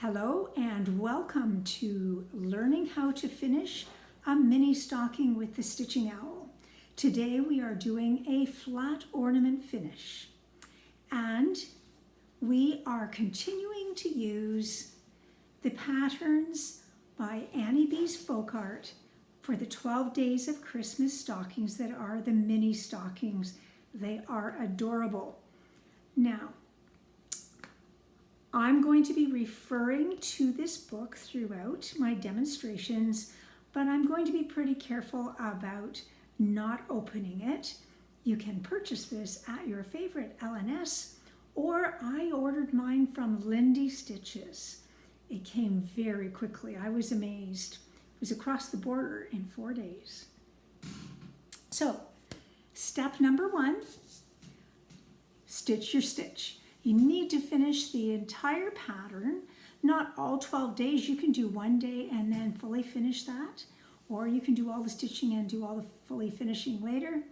Hello and welcome to learning how to finish a mini stocking with the Stitching Owl. Today we are doing a flat ornament finish and we are continuing to use the patterns by Beez Folk Art for the 12 Days of Christmas stockings that are the mini stockings. They are adorable. Now, I'm going to be referring to this book throughout my demonstrations, but I'm going to be pretty careful about not opening it. You can purchase this at your favorite L&S, or I ordered mine from Lindy Stitches. It came very quickly. I was amazed. It was across the border in 4 days. So, step number 1, stitch your stitch. You need to finish the entire pattern, not all 12 days. You can do 1 day and then fully finish that, or you can do all the stitching and do all the fully finishing later.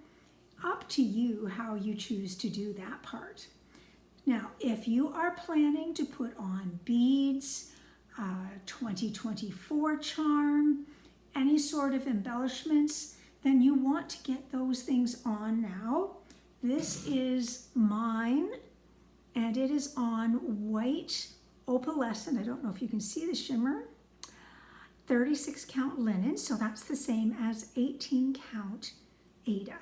Up to you how you choose to do that part. Now, if you are planning to put on beads, 2024 charm, any sort of embellishments, then you want to get those things on now. This is mine. And it is on white opalescent. I don't know if you can see the shimmer. 36 count linen, so that's the same as 18 count Aida.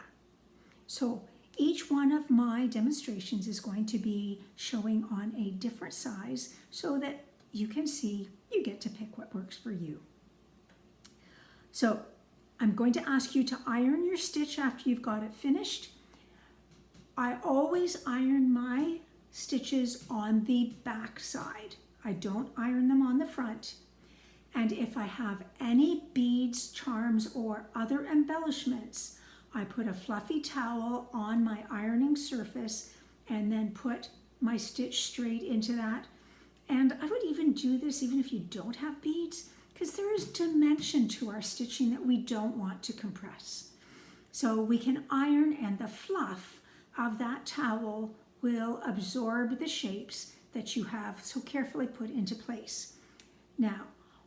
So each one of my demonstrations is going to be showing on a different size so that you can see, you get to pick what works for you. So I'm going to ask you to iron your stitch after you've got it finished. I always iron my stitches on the back side. I don't iron them on the front. And if I have any beads, charms, or other embellishments, I put a fluffy towel on my ironing surface and then put my stitch straight into that. And I would even do this even if you don't have beads, because there is dimension to our stitching that we don't want to compress. So we can iron, and the fluff of that towel will absorb the shapes that you have so carefully put into place. Now,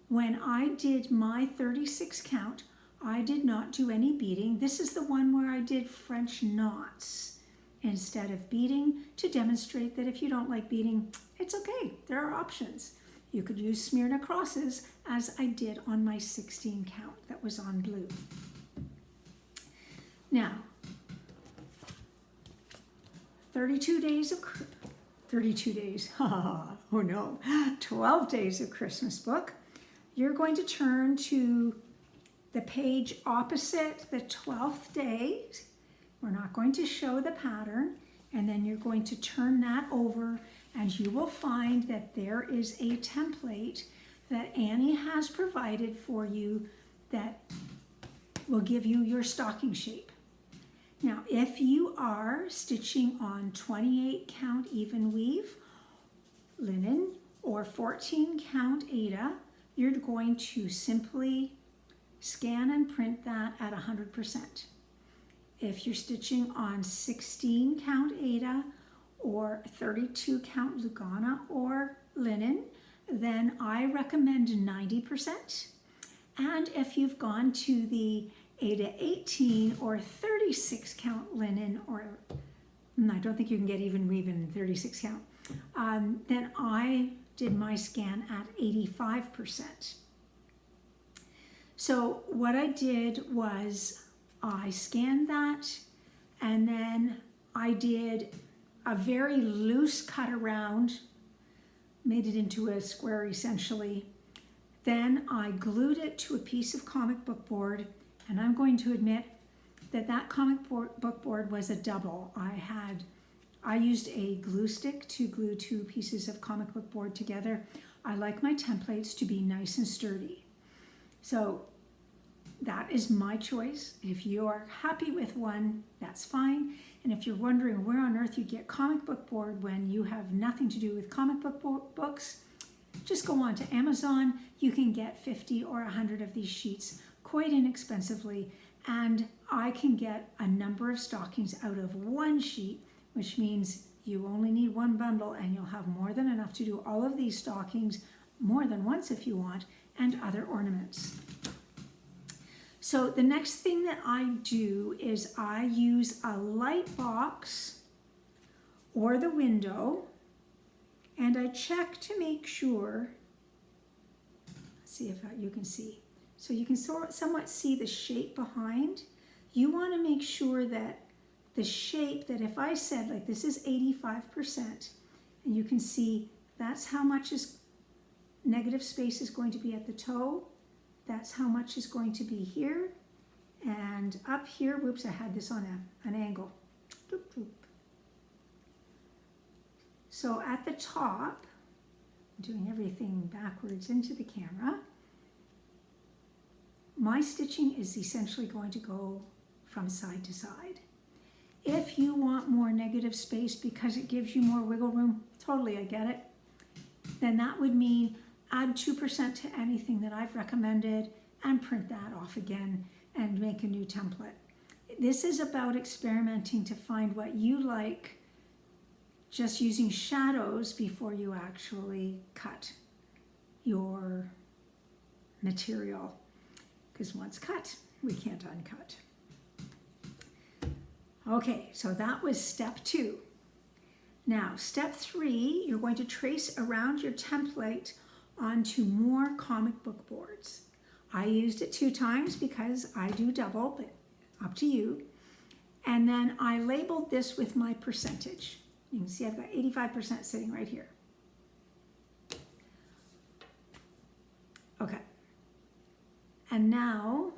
when I did my 36 count, I did not do any beading. This is the one where I did French knots instead of beading, to demonstrate that if you don't like beading, it's okay. There are options. You could use Smyrna crosses, as I did on my 16 count that was on blue. Now, 32 days, oh no, 12 days of Christmas book. You're going to turn to the page opposite the 12th day. We're not going to show the pattern, and then you're going to turn that over, and you will find that there is a template that Annie has provided for you that will give you your stocking shape. Now, if you are stitching on 28 count even weave linen or 14 count Aida, you're going to simply scan and print that at 100%. If you're stitching on 16 count Aida or 32 count Lugana or linen, then I recommend 90%. And if you've gone to the Aida 18 or 36 count linen, or I don't think you can get even weave in 36 count, then I did my scan at 85%. So what I did was I scanned that, and then I did a very loose cut around, made it into a square essentially. Then I glued it to a piece of comic book board. And I'm going to admit that that comic book board was a double. I used a glue stick to glue 2 pieces of comic book board together. I like my templates to be nice and sturdy. So that is my choice. If you are happy with one, that's fine. And if you're wondering where on earth you get comic book board when you have nothing to do with comic book books, just go on to Amazon. You can get 50 or 100 of these sheets quite inexpensively, and I can get a number of stockings out of one sheet, which means you only need one bundle and you'll have more than enough to do all of these stockings more than once if you want, and other ornaments. So the next thing that I do is I use a light box or the window, and I check to make sure, let's see if you can see. So you can somewhat see the shape behind. You want to make sure that the shape, that if I said like this is 85%, and you can see that's how much is negative space is going to be at the toe, that's how much is going to be here, and up here, whoops, I had this on an angle. Doop, doop. So at the top, I'm doing everything backwards into the camera, my stitching is essentially going to go from side to side. If you want more negative space because it gives you more wiggle room, totally, I get it, then that would mean add 2% to anything that I've recommended and print that off again and make a new template. This is about experimenting to find what you like, just using shadows before you actually cut your material. Because once cut, we can't uncut. Okay, so that was step 2. Now, step 3, you're going to trace around your template onto more comic book boards. I used it 2 times because I do double, but up to you. And then I labeled this with my percentage. You can see I've got 85% sitting right here. Okay. And now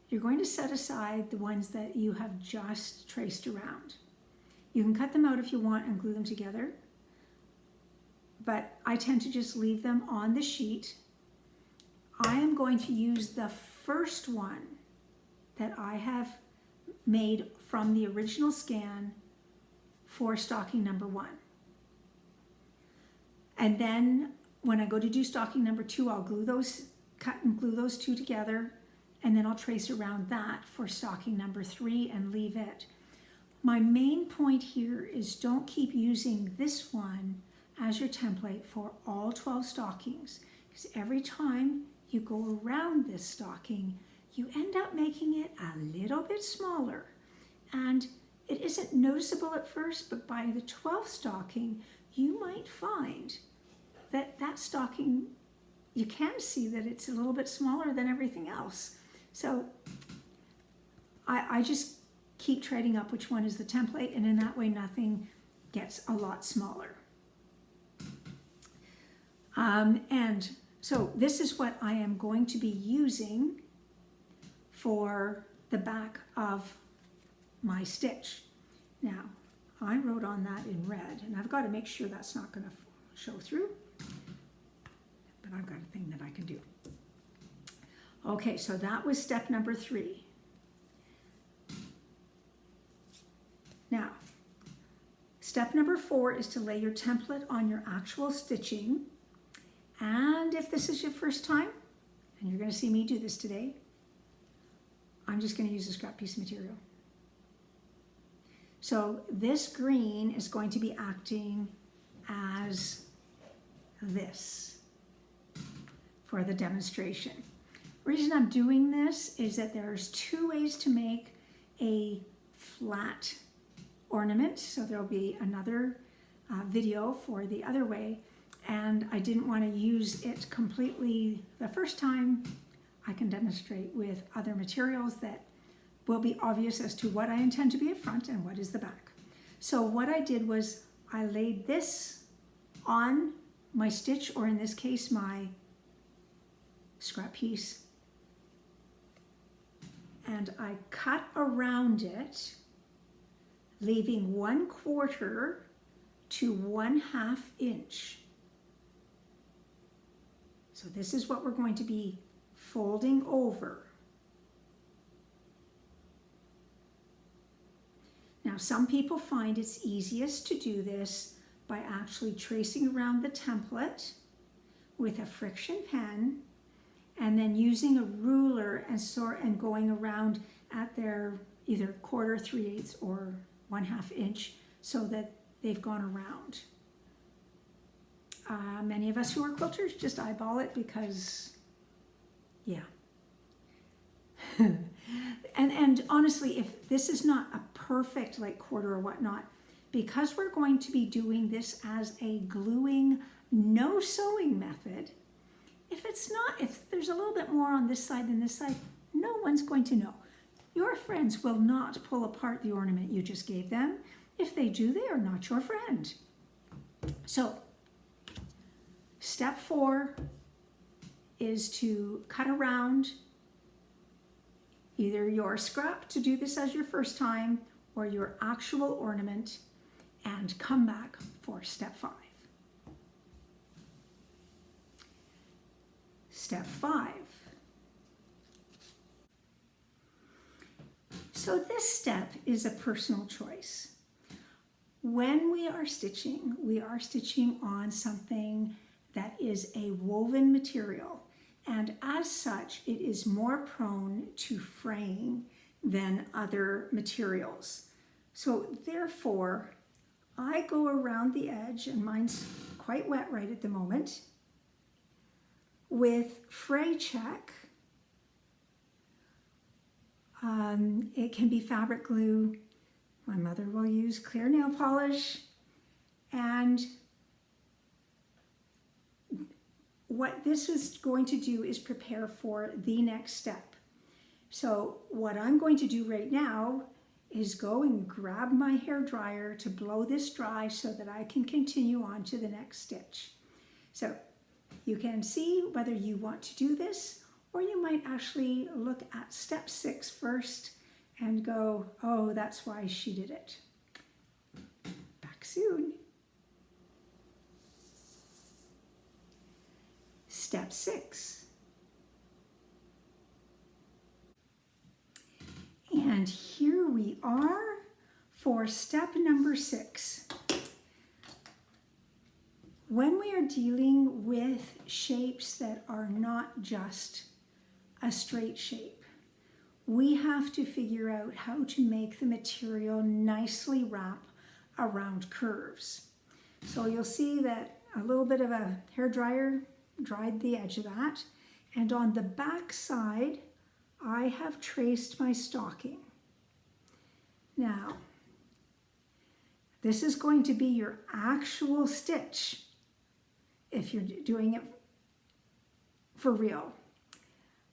you're going to set aside the ones that you have just traced around. You can cut them out if you want and glue them together, but I tend to just leave them on the sheet. I am going to use the first one that I have made from the original scan for stocking number 1. And then when I go to do stocking number 2, I'll cut and glue those 2 together, and then I'll trace around that for stocking number 3 and leave it. My main point here is don't keep using this one as your template for all 12 stockings, because every time you go around this stocking, you end up making it a little bit smaller. And it isn't noticeable at first, but by the 12th stocking, you might find that that stocking, you can see that it's a little bit smaller than everything else. So I just keep trading up which one is the template, and in that way nothing gets a lot smaller. And so this is what I am going to be using for the back of my stitch. Now, I wrote on that in red, and I've got to make sure that's not going to show through, but I've got a thing that I can do. Okay, so that was step number 3. Now, step number 4 is to lay your template on your actual stitching. And if this is your first time, and you're going to see me do this today, I'm just going to use a scrap piece of material. So this green is going to be acting as this for the demonstration. The reason I'm doing this is that there's 2 ways to make a flat ornament. So there'll be another video for the other way. And I didn't want to use it completely the first time. I can demonstrate with other materials that will be obvious as to what I intend to be at front and what is the back. So what I did was I laid this on my stitch, or in this case, my scrap piece, and I cut around it, leaving 1/4 to 1/2 inch. So this is what we're going to be folding over. Now, some people find it's easiest to do this by actually tracing around the template with a friction pen and then using a ruler and going around at their either 1/4, 3/8, or 1/2 inch so that they've gone around. Many of us who are quilters just eyeball it because, yeah. and honestly, if this is not a perfect like quarter or whatnot, because we're going to be doing this as a gluing, no sewing method, if there's a little bit more on this side than this side, no one's going to know. Your friends will not pull apart the ornament you just gave them. If they do, they are not your friend. So, step 4 is to cut around either your scrap to do this as your first time or your actual ornament and come back for step 5. Step 5. So this step is a personal choice. When we are stitching on something that is a woven material, and as such, it is more prone to fraying than other materials. So therefore, I go around the edge, and mine's quite wet right at the moment, with fray check. It can be fabric glue. My mother will use clear nail polish. And what this is going to do is prepare for the next step. So what I'm going to do right now is go and grab my hair dryer to blow this dry so that I can continue on to the next stitch. So you can see whether you want to do this, or you might actually look at step 6 first and go, oh, that's why she did it. Back soon. Step 6. And here we are for step number 6. When we are dealing with shapes that are not just a straight shape, we have to figure out how to make the material nicely wrap around curves. So you'll see that a little bit of a hairdryer dried the edge of that, and on the back side I have traced my stocking. Now this is going to be your actual stitch if you're doing it for real.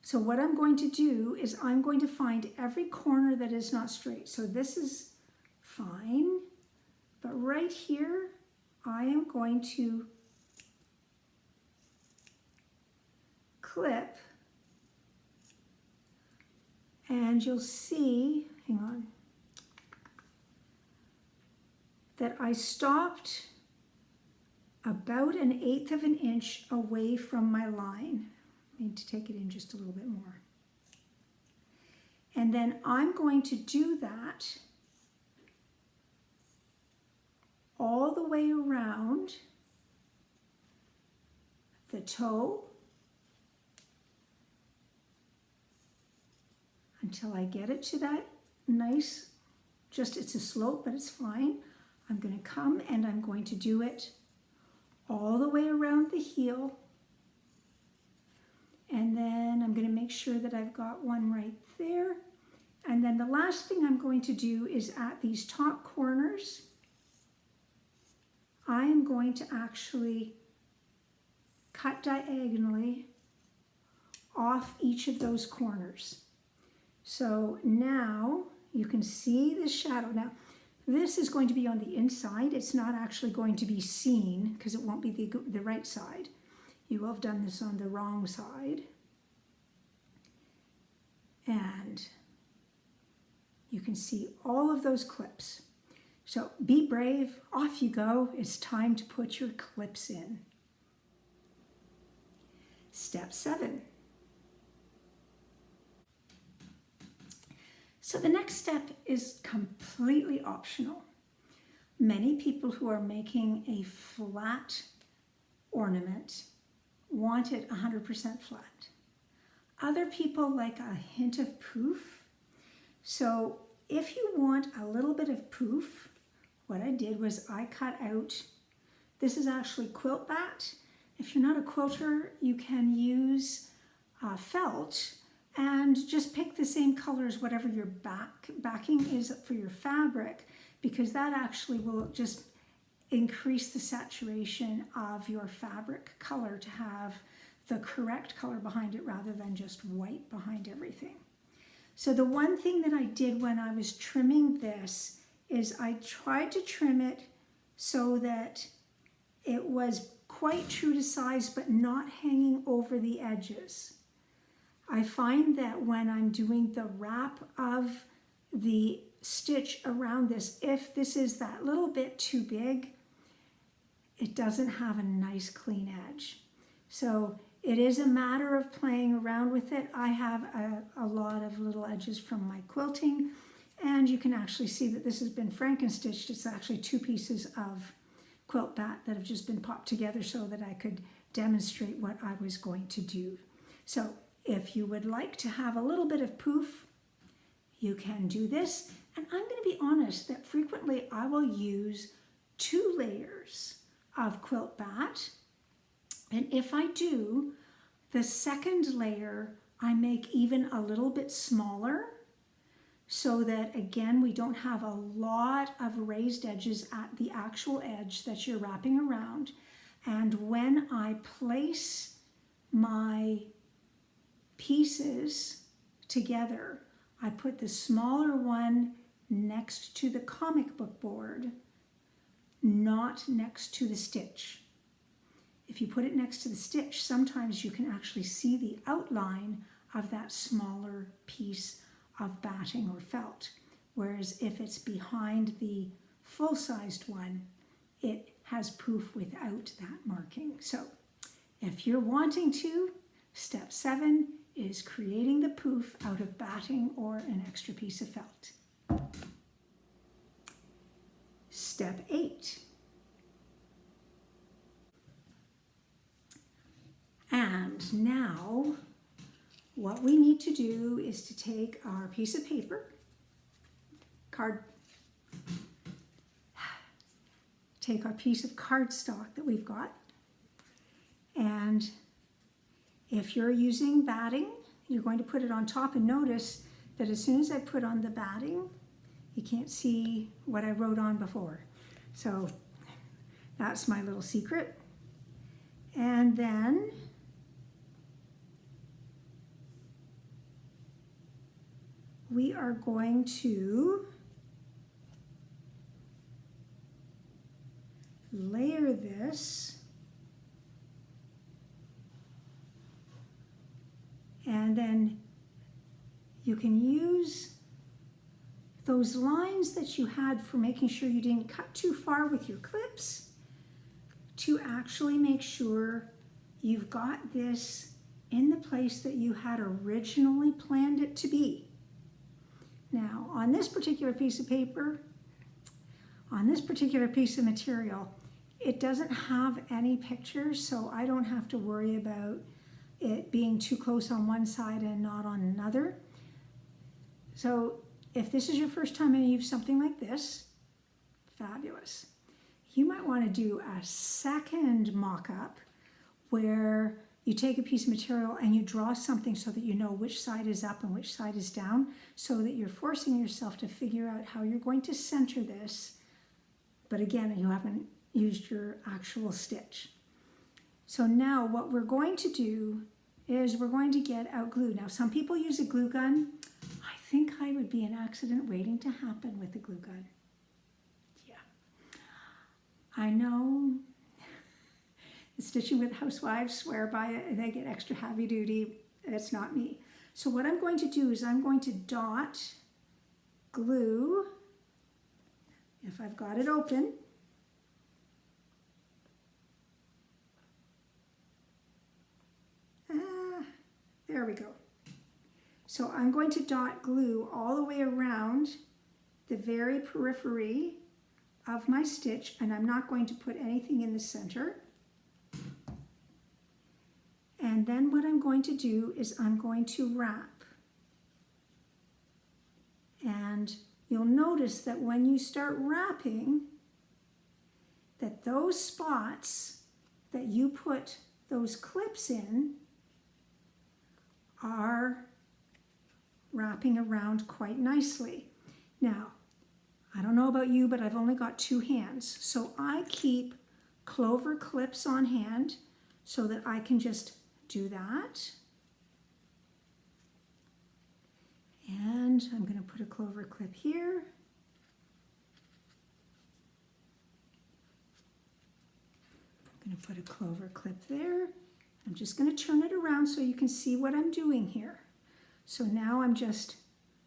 So what I'm going to do is I'm going to find every corner that is not straight. So this is fine, but right here I am going to clip, and you'll see, hang on, that I stopped about 1/8 of an inch away from my line. I need to take it in just a little bit more. And then I'm going to do that all the way around the toe until I get it to that nice, it's a slope, but it's fine. I'm going to come and I'm going to do it all the way around the heel. And then I'm going to make sure that I've got one right there. And then the last thing I'm going to do is at these top corners, I am going to actually cut diagonally off each of those corners. So now you can see the shadow. Now this is going to be on the inside. It's not actually going to be seen because it won't be the right side. You will have done this on the wrong side. And you can see all of those clips. So be brave, off you go. It's time to put your clips in. Step 7. So the next step is completely optional. Many people who are making a flat ornament want it 100% flat. Other people like a hint of poof. So if you want a little bit of poof, what I did was I cut out This is actually quilt bat. If you're not a quilter, you can use felt and just pick the same colors, whatever your backing is for your fabric, because that actually will just increase the saturation of your fabric color to have the correct color behind it rather than just white behind everything. So the one thing that I did when I was trimming this is I tried to trim it so that it was quite true to size but not hanging over the edges. I find that when I'm doing the wrap of the stitch around this, if this is that little bit too big, it doesn't have a nice clean edge. So it is a matter of playing around with it. I have a lot of little edges from my quilting, and you can actually see that this has been franken-stitched. It's actually 2 pieces of quilt bat that have just been popped together so that I could demonstrate what I was going to do. So if you would like to have a little bit of poof, you can do this. And I'm going to be honest that frequently I will use 2 layers of quilt bat. And if I do, the second layer I make even a little bit smaller so that, again, we don't have a lot of raised edges at the actual edge that you're wrapping around. And when I place my pieces together, I put the smaller one next to the comic book board, not next to the stitch. If you put it next to the stitch, sometimes you can actually see the outline of that smaller piece of batting or felt. Whereas if it's behind the full-sized one, it has poof without that marking. So if you're wanting to, step 7 is creating the poof out of batting or an extra piece of felt. Step 8. And now what we need to do is to take our piece of paper, take our piece of cardstock that we've got, and if you're using batting, you're going to put it on top, and notice that as soon as I put on the batting, you can't see what I wrote on before. So that's my little secret. And then we are going to layer this, and then you can use those lines that you had for making sure you didn't cut too far with your clips to actually make sure you've got this in the place that you had originally planned it to be. Now, on this particular piece of paper, on this particular piece of material, it doesn't have any pictures, so I don't have to worry about it being too close on one side and not on another. So if this is your first time and you use something like this, fabulous. You might want to do a second mock-up where you take a piece of material and you draw something so that you know which side is up and which side is down, so that you're forcing yourself to figure out how you're going to center this. But again, you haven't used your actual stitch. So now what we're going to do is we're going to get out glue. Now, some people use a glue gun. I think I would be an accident waiting to happen with a glue gun. Yeah. I know Stitching with Housewives swear by it and they get extra heavy duty. It's not me. So what I'm going to do is I'm going to dot glue, if I've got it open. There we go. So I'm going to dot glue all the way around the very periphery of my stitch, and I'm not going to put anything in the center. And then what I'm going to do is I'm going to wrap. And you'll notice that when you start wrapping, that those spots that you put those clips in are wrapping around quite nicely. Now, I don't know about you, but I've only got 2 hands, so I keep clover clips on hand so that I can just do that. And I'm going to put a clover clip here. I'm going to put a clover clip there. I'm just going to turn it around so you can see what I'm doing here. So now I'm just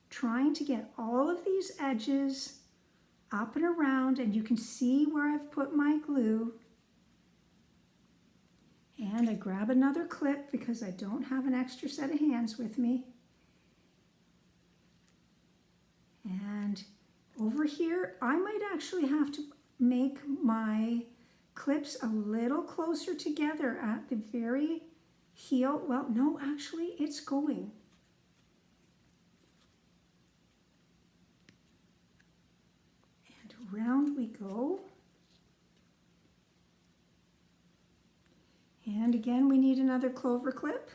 trying to get all of these edges up and around, and you can see where I've put my glue. And I grab another clip because I don't have an extra set of hands with me. And over here, I might actually have to make my clips a little closer together at the very heel. Well, no, actually, it's going. And around we go. And again, we need another clover clip.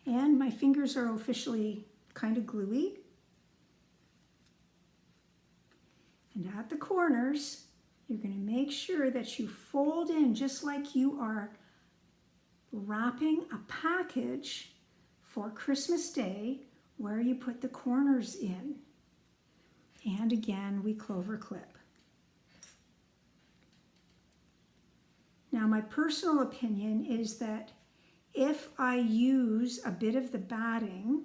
And my fingers are officially kind of gluey. And at the corners, you're going to make sure that you fold in just like you are wrapping a package for Christmas Day, where you put the corners in. And again, we clover clip. Now, my personal opinion is that if I use a bit of the batting,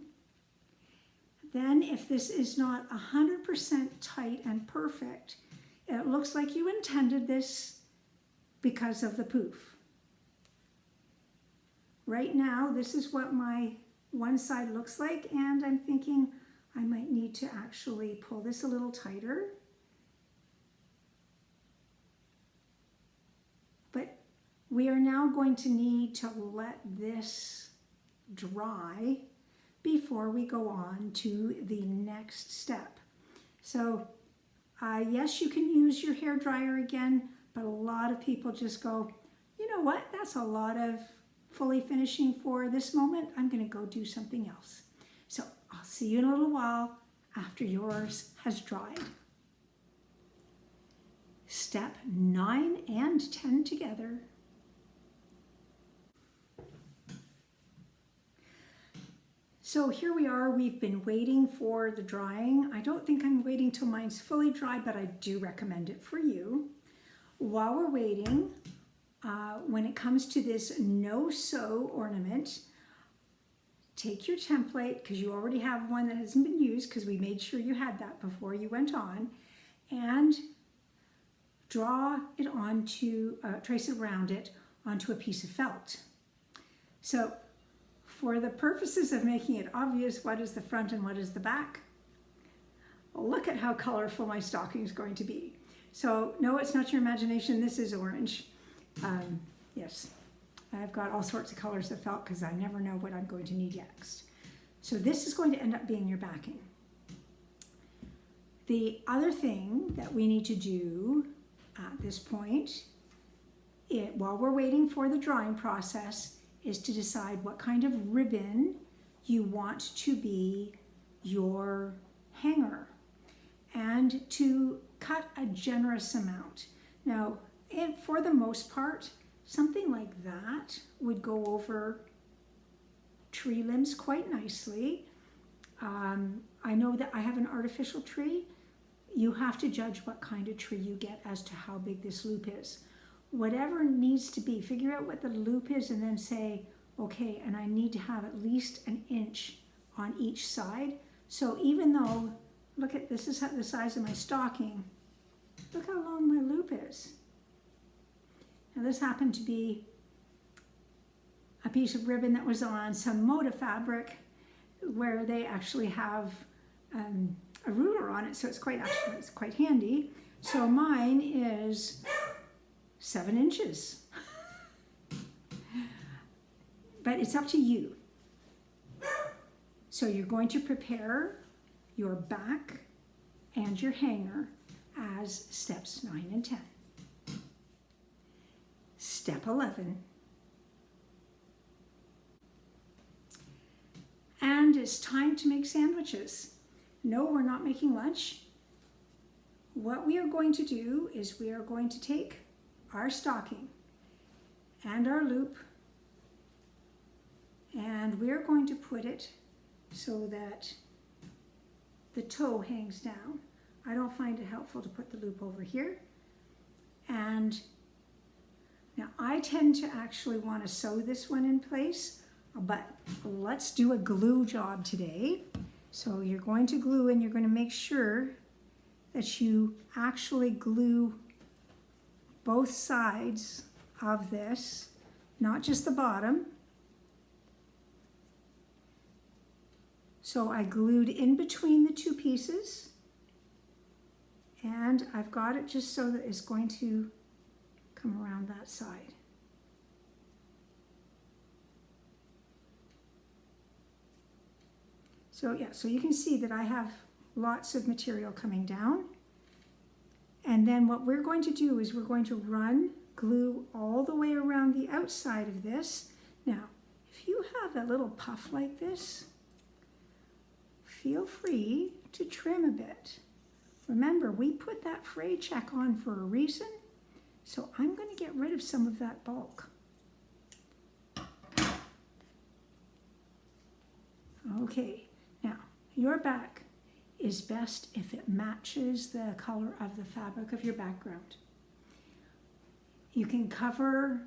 then if this is not 100% tight and perfect, it looks like you intended this because of the poof. Right now, this is what my one side looks like, and I'm thinking I might need to actually pull this a little tighter. But we are now going to need to let this dry before we go on to the next step. So yes, you can use your hair dryer again, but a lot of people just go, you know what, that's a lot of fully finishing for this moment. I'm going to go do something else. So I'll see you in a little while after yours has dried. Step 9 and 10 together. So here we are, we've been waiting for the drying. I don't think I'm waiting till mine's fully dry, but I do recommend it for you. While we're waiting, when it comes to this no-sew ornament, take your template, because you already have one that hasn't been used, because we made sure you had that before you went on, and draw it onto, trace it around it onto a piece of felt. So for the purposes of making it obvious what is the front and what is the back, look at how colorful my stocking is going to be. So no, it's not your imagination, this is orange. Yes, I've got all sorts of colors of felt because I never know what I'm going to need next. So this is going to end up being your backing. The other thing that we need to do at this point, while we're waiting for the drying process, is to decide what kind of ribbon you want to be your hanger and to cut a generous amount. Now, for the most part, something like that would go over tree limbs quite nicely. I know that I have an artificial tree. You have to judge what kind of tree you get as to how big this loop is. Whatever needs to be, figure out what the loop is and then say, okay, and I need to have at least an inch on each side. So even though, look at this is the size of my stocking, look how long my loop is. Now this happened to be a piece of ribbon that was on some Moda fabric where they actually have a ruler on it, so it's quite handy. So mine is 7 inches. But it's up to you. So you're going to prepare your back and your hanger as steps 9 and 10. Step 11. And it's time to make sandwiches. No, we're not making lunch. What we are going to do is we are going to take our stocking and our loop, and we're going to put it so that the toe hangs down. I don't find it helpful to put the loop over here. And now I tend to actually want to sew this one in place, but let's do a glue job today. So you're going to glue, and you're going to make sure that you actually glue both sides of this, not just the bottom. So I glued in between the two pieces, and I've got it just so that it's going to come around that side. So yeah, so you can see that I have lots of material coming down. And then what we're going to do is we're going to run glue all the way around the outside of this. Now, if you have a little puff like this, feel free to trim a bit. Remember, we put that fray check on for a reason, so I'm going to get rid of some of that bulk. Okay, now your back is best if it matches the color of the fabric of your background. You can cover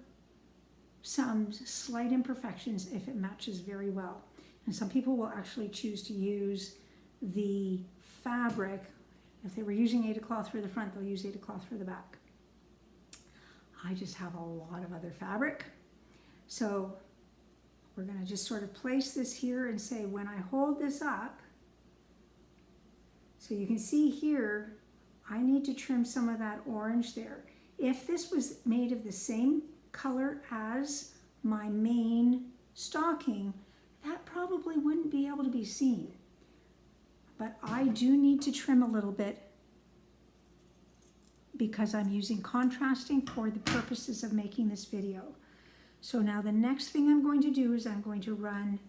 some slight imperfections if it matches very well. And some people will actually choose to use the fabric. If they were using Aida cloth for the front, they'll use Aida cloth for the back. I just have a lot of other fabric. So we're going to just sort of place this here and say, when I hold this up, so you can see here, I need to trim some of that orange there. If this was made of the same color as my main stocking, that probably wouldn't be able to be seen. But I do need to trim a little bit because I'm using contrasting for the purposes of making this video. So now the next thing I'm going to do is I'm going to run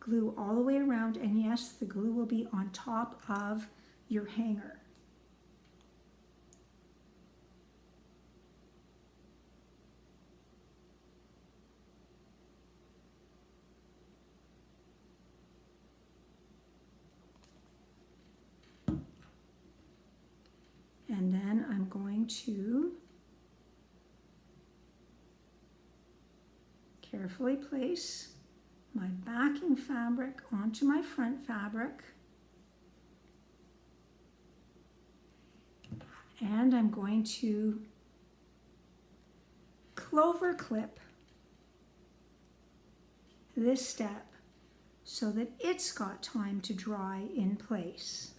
glue all the way around, and yes, the glue will be on top of your hanger. And then I'm going to carefully place my backing fabric onto my front fabric. And I'm going to clover clip this step so that it's got time to dry in place.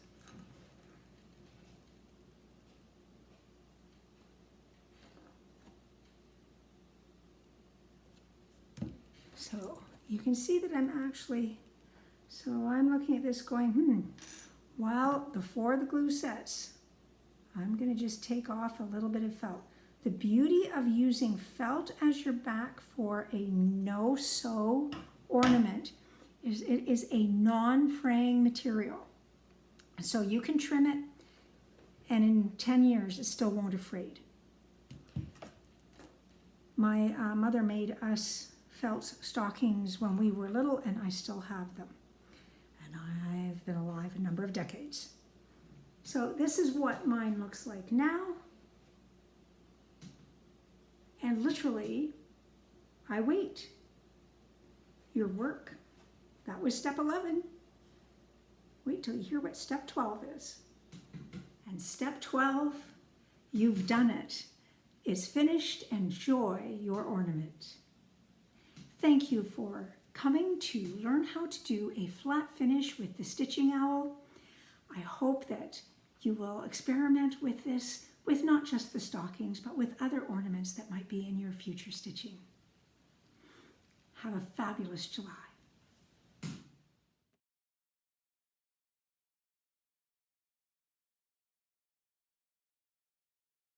So you can see that I'm actually, so I'm looking at this going, well, before the glue sets, I'm going to just take off a little bit of felt. The beauty of using felt as your back for a no-sew ornament is it is a non-fraying material. So you can trim it, and in 10 years it still won't have frayed. My mother made us felt stockings when we were little, and I still have them. And I've been alive a number of decades. So this is what mine looks like now. And literally, I wait. Your work. That was step 11. Wait till you hear what step 12 is. And step 12, you've done it. It's finished. Enjoy your ornament. Thank you for coming to learn how to do a flat finish with the Stitching Owl. I hope that you will experiment with this, with not just the stockings, but with other ornaments that might be in your future stitching. Have a fabulous July.